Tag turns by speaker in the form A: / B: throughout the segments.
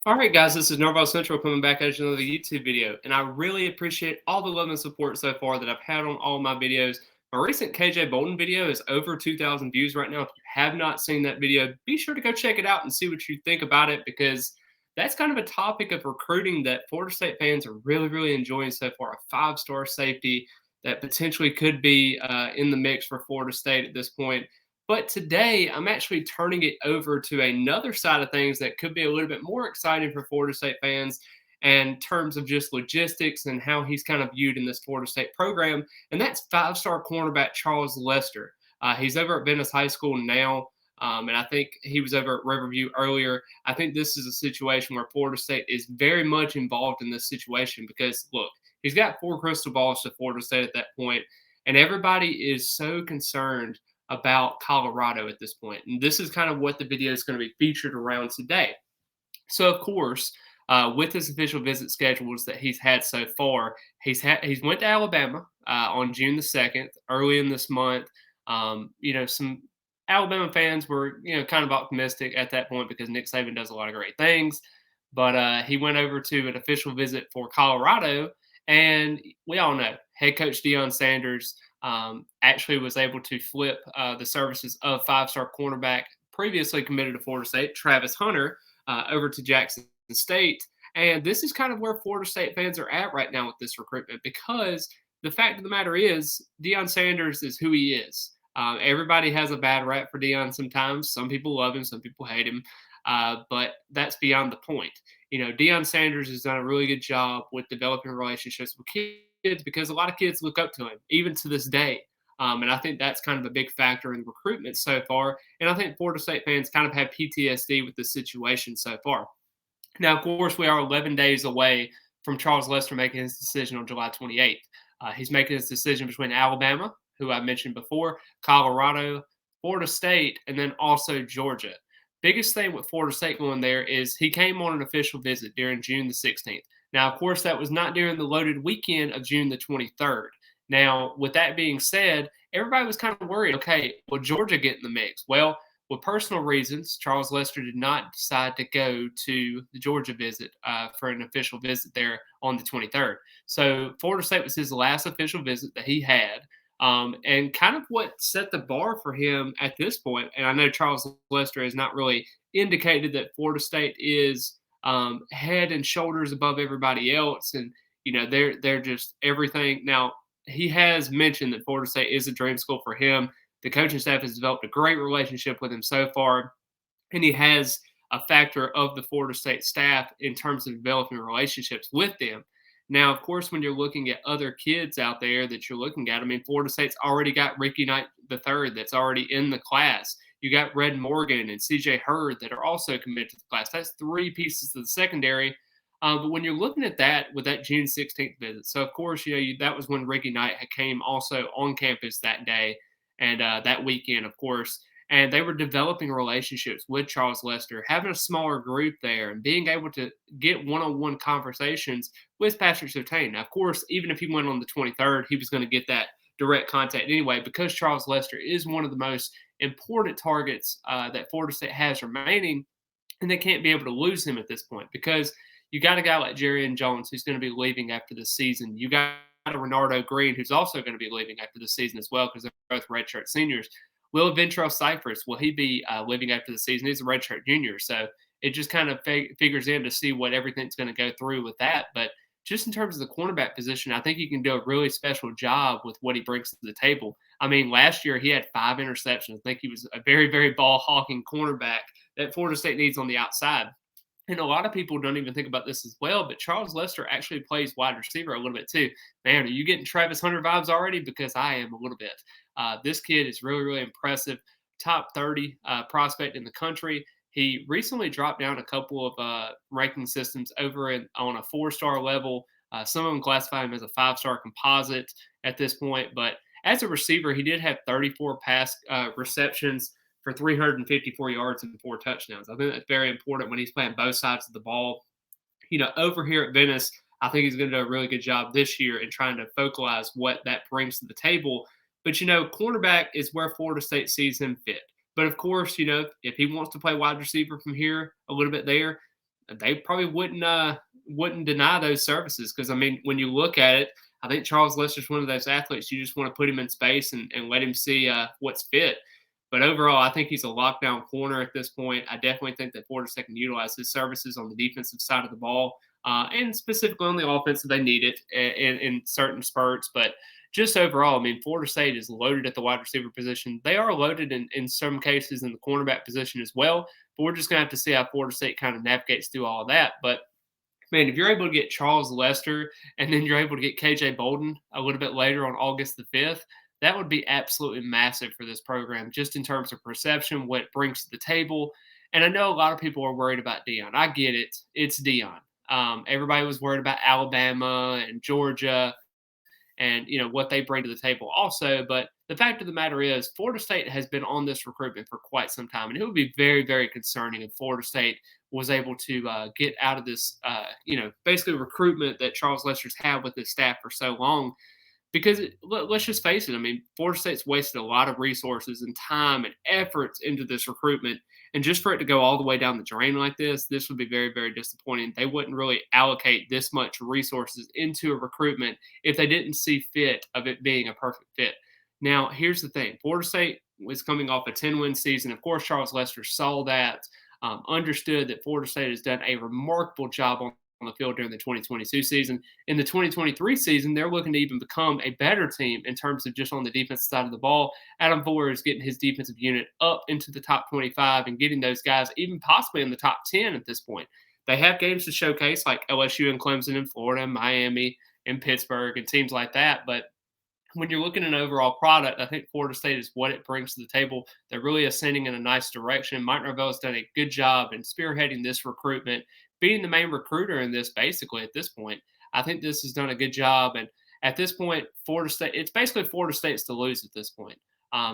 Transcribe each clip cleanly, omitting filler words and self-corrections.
A: All right, guys, this is Norval Central coming back at you another YouTube video, and I really appreciate all the love and support so far that I've had on all my videos. My recent KJ Bolden video is over 2,000 views right now. If you have not seen that video, be sure to go check it out and see what you think about it because that's kind of a topic of recruiting that Florida State fans are really enjoying so far. A five-star safety that potentially could be in the mix for Florida State at this point. But today, I'm actually turning it over to another side of things that could be a little bit more exciting for Florida State fans in terms of just logistics and how he's kind of viewed in this Florida State program. And that's five-star cornerback Charles Lester. He's over at Venice High School now. And I think he was over at Riverview earlier. I think this is a situation where Florida State is very much involved in this situation because, look, he's got four crystal balls to Florida State at that point, and everybody is so concerned about Colorado at this point. And this is kind of what the video is going to be featured around today. So, of course, with his official visit schedules that he's had so far, he's went to Alabama on June the 2nd, early in this month. Some Alabama fans were kind of optimistic at that point because Nick Saban does a lot of great things. But he went over to an official visit for Colorado, and we all know head coach Deion Sanders actually was able to flip the services of five-star cornerback previously committed to Florida State, Travis Hunter, over to Jackson State. And this is kind of where Florida State fans are at right now with this recruitment because the fact of the matter is Deion Sanders is who he is. Everybody has a bad rap for Deion sometimes. Some people love him, some people hate him. But that's beyond the point. Deion Sanders has done a really good job with developing relationships with kids because a lot of kids look up to him, even to this day. And I think that's kind of a big factor in recruitment so far. And I think Florida State fans kind of have PTSD with the situation so far. Now, of course, we are 11 days away from Charles Lester making his decision on July 28th. He's making his decision between Alabama, who I mentioned before, Colorado, Florida State, and then also Georgia. Biggest thing with Florida State going there is he came on an official visit during June the 16th. Now, of course, that was not during the loaded weekend of June the 23rd. Now, with that being said, everybody was kind of worried. Okay, will Georgia get in the mix? Well, with personal reasons, Charles Lester did not decide to go to the Georgia visit for an official visit there on the 23rd. So Florida State was his last official visit that he had. And kind of what set the bar for him at this point. And I know Charles Lester has not really indicated that Florida State is head and shoulders above everybody else, and they're just everything. Now he has mentioned that Florida State is a dream school for him. The coaching staff has developed a great relationship with him so far, and he has a factor of the Florida State staff in terms of developing relationships with them. Now, of course, when you're looking at other kids out there that you're looking at, I mean, Florida State's already got Ricky Knight III that's already in the class. You got Red Morgan and CJ Hurd that are also committed to the class. That's three pieces of the secondary. But when you're looking at that with that June 16th visit, so of course, that was when Ricky Knight came also on campus that day and that weekend, of course. And they were developing relationships with Charles Lester, having a smaller group there, and being able to get one-on-one conversations with Patrick Surtain. Now, of course, even if he went on the 23rd, he was going to get that direct contact anyway, because Charles Lester is one of the most important targets that Florida State has remaining, and they can't be able to lose him at this point because you got a guy like Jerrion Jones who's going to be leaving after the season. You got a Renardo Green who's also going to be leaving after the season as well because they're both redshirt seniors. Will Ventrell Cypress, will he be leaving after the season? He's a redshirt junior, so it just kind of figures in to see what everything's going to go through with that. But just in terms of the cornerback position, I think he can do a really special job with what he brings to the table. I mean, last year he had 5 interceptions. I think he was a very ball hawking cornerback that Florida State needs on the outside. And a lot of people don't even think about this as well, but Charles Lester actually plays wide receiver a little bit too. Man, are you getting Travis Hunter vibes already? Because I am a little bit. This kid is really impressive. Top 30 prospect in the country. He recently dropped down a couple of ranking systems over on a 4-star level. Some of them classify him as a 5-star composite at this point. But as a receiver, he did have 34 pass receptions for 354 yards and 4 touchdowns. I think that's very important when he's playing both sides of the ball. Over here at Venice, I think he's going to do a really good job this year in trying to focalize what that brings to the table. But, cornerback is where Florida State sees him fit. But, of course, if he wants to play wide receiver from here, a little bit there, they probably wouldn't deny those services because I mean, when you look at it, I think Charles Lester's one of those athletes you just want to put him in space and let him see what's fit. But overall, I think he's a lockdown corner at this point. I definitely think that Florida State can utilize his services on the defensive side of the ball, and specifically on the offensive. They need it in certain spurts, but just overall, I mean, Florida State is loaded at the wide receiver position. They are loaded in some cases in the cornerback position as well. But we're just going to have to see how Florida State kind of navigates through all of that. But man, if you're able to get Charles Lester and then you're able to get KJ Bolden a little bit later on August the 5th, that would be absolutely massive for this program, just in terms of perception, what it brings to the table. And I know a lot of people are worried about Deion. I get it. It's Deion. Everybody was worried about Alabama and Georgia and what they bring to the table also. But the fact of the matter is, Florida State has been on this recruitment for quite some time, and it would be very, very concerning if Florida State was able to get out of this, basically recruitment that Charles Lester's had with his staff for so long. Because let's just face it, I mean, Florida State's wasted a lot of resources and time and efforts into this recruitment. And just for it to go all the way down the drain like this would be very, very disappointing. They wouldn't really allocate this much resources into a recruitment if they didn't see fit of it being a perfect fit. Now, here's the thing. Florida State was coming off a 10-win season. Of course, Charles Lester saw that, understood that Florida State has done a remarkable job on the field during the 2022 season. In the 2023 season, they're looking to even become a better team in terms of just on the defensive side of the ball. Adam Fuller is getting his defensive unit up into the top 25 and getting those guys even possibly in the top 10 at this point. They have games to showcase like LSU and Clemson in Florida, Miami and Pittsburgh and teams like that. But when you're looking at an overall product, I think Florida State is what it brings to the table. They're really ascending in a nice direction. Mike Norvell has done a good job in spearheading this recruitment, being the main recruiter in this basically at this point. I think this has done a good job. And at this point, Florida State, it's basically Florida State's to lose at this point.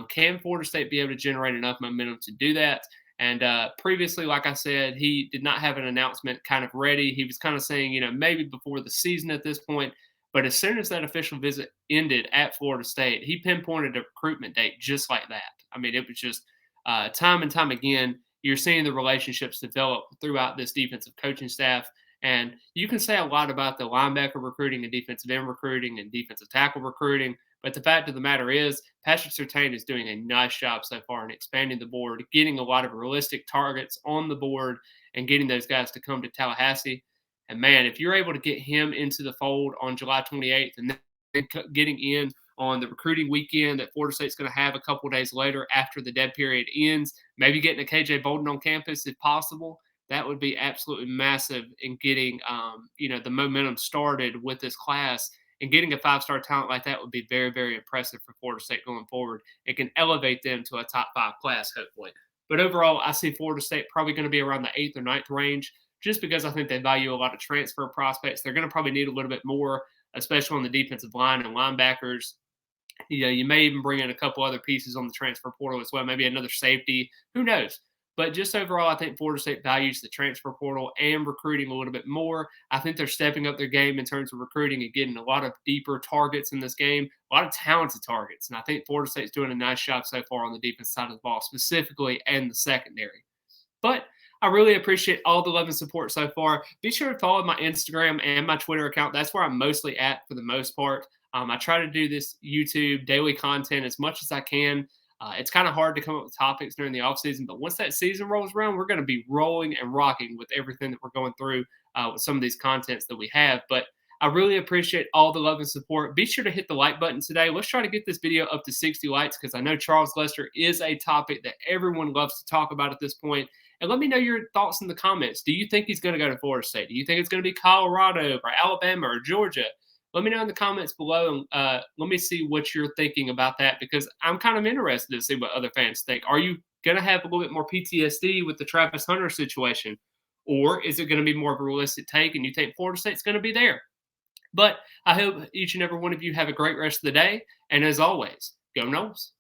A: Can Florida State be able to generate enough momentum to do that? And previously, like I said, he did not have an announcement kind of ready. He was kind of saying, maybe before the season at this point. But as soon as that official visit ended at Florida State, he pinpointed a recruitment date just like that. I mean, it was just time and time again, you're seeing the relationships develop throughout this defensive coaching staff. And you can say a lot about the linebacker recruiting and defensive end recruiting and defensive tackle recruiting. But the fact of the matter is, Patrick Surtain is doing a nice job so far in expanding the board, getting a lot of realistic targets on the board, and getting those guys to come to Tallahassee. And man, if you're able to get him into the fold on July 28th and then getting in on the recruiting weekend that Florida State's going to have a couple of days later after the dead period ends, maybe getting a KJ Bolden on campus if possible, that would be absolutely massive in getting, the momentum started with this class. And getting a five-star talent like that would be very, very impressive for Florida State going forward. It can elevate them to a top 5 class, hopefully. But overall, I see Florida State probably going to be around the 8th or 9th range, just because I think they value a lot of transfer prospects. They're going to probably need a little bit more, especially on the defensive line and linebackers. You may even bring in a couple other pieces on the transfer portal as well, maybe another safety. Who knows? But just overall, I think Florida State values the transfer portal and recruiting a little bit more. I think they're stepping up their game in terms of recruiting and getting a lot of deeper targets in this game, a lot of talented targets. And I think Florida State's doing a nice job so far on the defense side of the ball, specifically and the secondary. But I really appreciate all the love and support so far. Be sure to follow my Instagram and my Twitter account. That's where I'm mostly at for the most part. I try to do this YouTube daily content as much as I can. It's kind of hard to come up with topics during the offseason, but once that season rolls around, we're going to be rolling and rocking with everything that we're going through with some of these contents that we have. But I really appreciate all the love and support. Be sure to hit the like button today. Let's try to get this video up to 60 likes because I know Charles Lester is a topic that everyone loves to talk about at this point. And let me know your thoughts in the comments. Do you think he's going to go to Florida State? Do you think it's going to be Colorado or Alabama or Georgia? Let me know in the comments below, and let me see what you're thinking about that because I'm kind of interested to see what other fans think. Are you going to have a little bit more PTSD with the Travis Hunter situation, or is it going to be more of a realistic take and you think Florida State's going to be there? But I hope each and every one of you have a great rest of the day, and as always, go Noles.